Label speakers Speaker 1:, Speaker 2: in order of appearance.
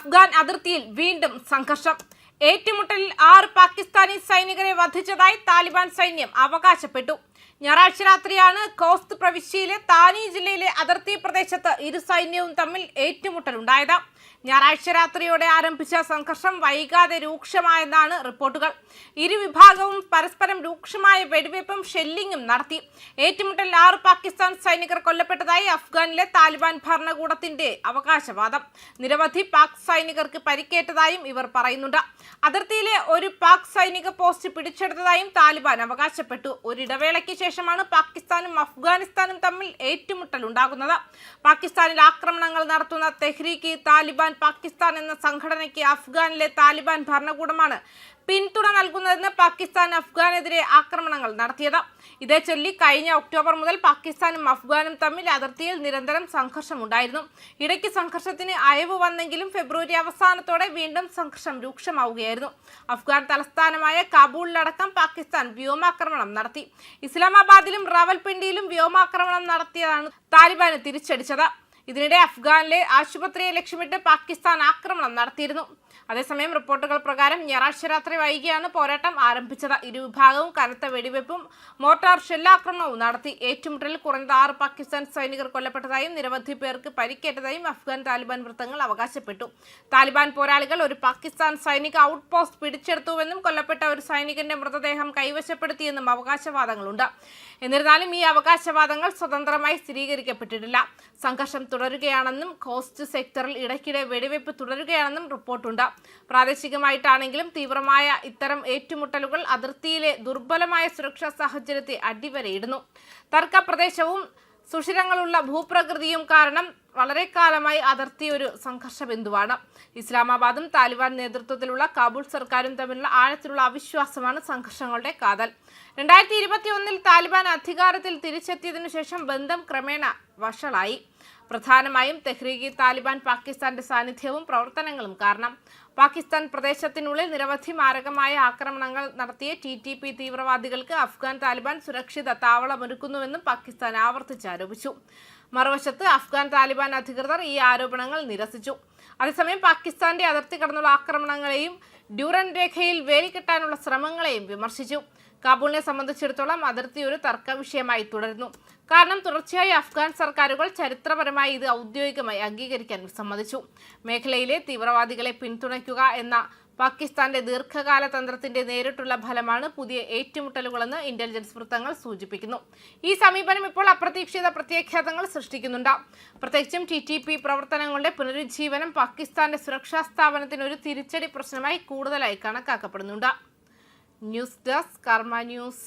Speaker 1: അഫ്ഗാൻ അതിർത്തിയിൽ വീണ്ടും സംഘർഷം. ഏറ്റുമുട്ടലിൽ 6 പാകിസ്ഥാനി സൈനികരെ വധിച്ചതായി താലിബാൻ സൈന്യം അവകാശപ്പെട്ടു. ഞായറാഴ്ച രാത്രിയാണ് ഖോസ്ത് പ്രവിശ്യയിലെ താനി ജില്ലയിലെ അതിർത്തി പ്രദേശത്ത് ഇരു സൈന്യവും തമ്മിൽ ഏറ്റുമുട്ടലുണ്ടായത്. ഞായറാഴ്ച രാത്രിയോടെ ആരംഭിച്ച സംഘർഷം വൈകാതെ രൂക്ഷമായെന്നാണ് റിപ്പോർട്ടുകൾ. ഇരു വിഭാഗവും പരസ്പരം രൂക്ഷമായ വെടിവയ്പും ഷെല്ലിങ്ങും നടത്തി. ഏറ്റുമുട്ടലിൽ 6 പാകിസ്ഥാൻ സൈനികർ കൊല്ലപ്പെട്ടതായി അഫ്ഗാനിലെ താലിബാൻ ഭരണകൂടത്തിന്റെ അവകാശവാദം. നിരവധി പാക് സൈനികർക്ക് പരിക്കേറ്റതായും ഇവർ പറയുന്നുണ്ട്. അതിർത്തിയിലെ ഒരു പാക് സൈനിക പോസ്റ്റ് പിടിച്ചെടുത്തതായും താലിബാൻ അവകാശപ്പെട്ടു. ഒരിടവേളയ്ക്ക് ശേഷമാണ് പാകിസ്ഥാനും അഫ്ഗാനിസ്ഥാനും തമ്മിൽ ഏറ്റുമുട്ടലുണ്ടാകുന്നത്. പാകിസ്ഥാനിൽ ആക്രമണങ്ങൾ നടത്തുന്ന തെഹ്രീക്ക് താലിബാൻ പാകിസ്ഥാൻ എന്ന സംഘടനയ്ക്ക് അഫ്ഗാനിലെ താലിബാൻ ഭരണകൂടമാണ് പിന്തുണ നൽകുന്നതെന്ന് പാകിസ്ഥാൻ അഫ്ഗാനെതിരെ ആക്രമണങ്ങൾ നടത്തിയത്. ഇതേ ചൊല്ലി കഴിഞ്ഞ ഒക്ടോബർ മുതൽ പാകിസ്ഥാനും അഫ്ഗാനും തമ്മിൽ അതിർത്തിയിൽ നിരന്തരം സംഘർഷമുണ്ടായിരുന്നു. ഇടയ്ക്ക് സംഘർഷത്തിന് അയവ് വന്നെങ്കിലും ഫെബ്രുവരി അവസാനത്തോടെ വീണ്ടും സംഘർഷം രൂക്ഷമാവുകയായിരുന്നു. അഫ്ഗാൻ തലസ്ഥാനമായ കാബൂളിലടക്കം പാകിസ്ഥാൻ വ്യോമാക്രമണം നടത്തി. ഇസ്ലാമാബാദിലും റാവൽപിണ്ടിയിലും വ്യോമാക്രമണം നടത്തിയതാണ് താലിബാന് തിരിച്ചടിച്ചത്. ഇതിനിടെ അഫ്ഗാനിലെ ആശുപത്രിയെ ലക്ഷ്യമിട്ട് പാകിസ്ഥാൻ ആക്രമണം നടത്തിയിരുന്നു. അതേസമയം റിപ്പോർട്ടുകൾ പ്രകാരം ഞായറാഴ്ച രാത്രി വൈകിയാണ് പോരാട്ടം ആരംഭിച്ചത്. ഇരുവിഭാഗവും കനത്ത വെടിവെപ്പും മോർട്ടാർ ഷെല്ലാക്രമണവും നടത്തി. ഏറ്റുമുട്ടലിൽ കുറഞ്ഞത് 6 പാകിസ്ഥാൻ സൈനികർ കൊല്ലപ്പെട്ടതായും നിരവധി പേർക്ക് പരിക്കേറ്റതായും അഫ്ഗാൻ താലിബാൻ വൃത്തങ്ങൾ അവകാശപ്പെട്ടു. താലിബാൻ പോരാളികൾ ഒരു പാകിസ്ഥാൻ സൈനിക ഔട്ട് പോസ്റ്റ് പിടിച്ചെടുത്തുവെന്നും കൊല്ലപ്പെട്ട ഒരു സൈനികന്റെ മൃതദേഹം കൈവശപ്പെടുത്തിയെന്നും അവകാശവാദങ്ങളുണ്ട്. എന്നിരുന്നാലും ഈ അവകാശവാദങ്ങൾ സ്വതന്ത്രമായി സ്ഥിരീകരിക്കപ്പെട്ടിട്ടില്ല. സംഘർഷം തുടരുകയാണെന്നും ഖോസ്റ്റ് സെക്ടറിൽ ഇടയ്ക്കിടെ വെടിവെപ്പ് തുടരുകയാണെന്നും റിപ്പോർട്ടുണ്ട്. പ്രാദേശികമായിട്ടാണെങ്കിലും തീവ്രമായ ഇത്തരം ഏറ്റുമുട്ടലുകൾ അതിർത്തിയിലെ ദുർബലമായ സുരക്ഷാ സാഹചര്യത്തെ അടിവരയിടുന്നു. തർക്ക പ്രദേശവും സുഷിരങ്ങളുള്ള ഭൂപ്രകൃതിയും കാരണം വളരെ കാലമായി അതിർത്തി ഒരു സംഘർഷ ബിന്ദുവാണ്. ഇസ്ലാമാബാദും താലിബാൻ നേതൃത്വത്തിലുള്ള കാബൂൾ സർക്കാരും തമ്മിലുള്ള ആഴത്തിലുള്ള അവിശ്വാസമാണ് സംഘർഷങ്ങളുടെ കാതൽ. 2021 താലിബാൻ അധികാരത്തിൽ തിരിച്ചെത്തിയതിനു ശേഷം ബന്ധം ക്രമേണ വഷളായി. പ്രധാനമായും തെഹ്രീക്ക് താലിബാൻ പാകിസ്ഥാന്റെ സാന്നിധ്യവും പ്രവർത്തനങ്ങളും കാരണം. പാകിസ്ഥാൻ പ്രദേശത്തിനുള്ളിൽ നിരവധി മാരകമായ ആക്രമണങ്ങൾ നടത്തിയ TTP തീവ്രവാദികൾക്ക് അഫ്ഗാൻ താലിബാൻ സുരക്ഷിത താവളമൊരുക്കുന്നുവെന്നും പാകിസ്ഥാൻ ആവർത്തിച്ചാരോപിച്ചു. മറുവശത്ത് അഫ്ഗാൻ താലിബാൻ അധികൃതർ ഈ ആരോപണങ്ങൾ നിരസിച്ചു. അതേസമയം പാകിസ്ഥാന്റെ അതിർത്തി കടന്നുള്ള ആക്രമണങ്ങളെയും ഡ്യൂറൻ രേഖയിൽ വേലിക്കെട്ടാനുള്ള ശ്രമങ്ങളെയും വിമർശിച്ചു. കാബൂളിനെ സംബന്ധിച്ചിടത്തോളം അതിർത്തി ഒരു തർക്ക വിഷയമായി തുടരുന്നു. കാരണം തുടർച്ചയായി അഫ്ഗാൻ സർക്കാരുകൾ ചരിത്രപരമായി ഇത് ഔദ്യോഗികമായി അംഗീകരിക്കാൻ വിസമ്മതിച്ചു. മേഖലയിലെ തീവ്രവാദികളെ പിന്തുണയ്ക്കുക എന്ന പാകിസ്ഥാന്റെ ദീർഘകാല തന്ത്രത്തിന്റെ നേരിട്ടുള്ള ഫലമാണ് പുതിയ ഏറ്റുമുട്ടലുകളെന്ന് ഇന്റലിജൻസ് വൃത്തങ്ങൾ സൂചിപ്പിക്കുന്നു. ഈ സമീപനം ഇപ്പോൾ അപ്രതീക്ഷിത പ്രത്യാഘാതങ്ങൾ സൃഷ്ടിക്കുന്നുണ്ട്. പ്രത്യേകിച്ചും TTP പ്രവർത്തനങ്ങളുടെ പുനരുജ്ജീവനം പാകിസ്ഥാന്റെ സുരക്ഷാ സ്ഥാപനത്തിന് ഒരു തിരിച്ചടി പ്രശ്നമായി കൂടുതലായി കണക്കാക്കപ്പെടുന്നുണ്ട്. ന്യൂസ് ഡെസ്ക് കർമ്മ ന്യൂസ്.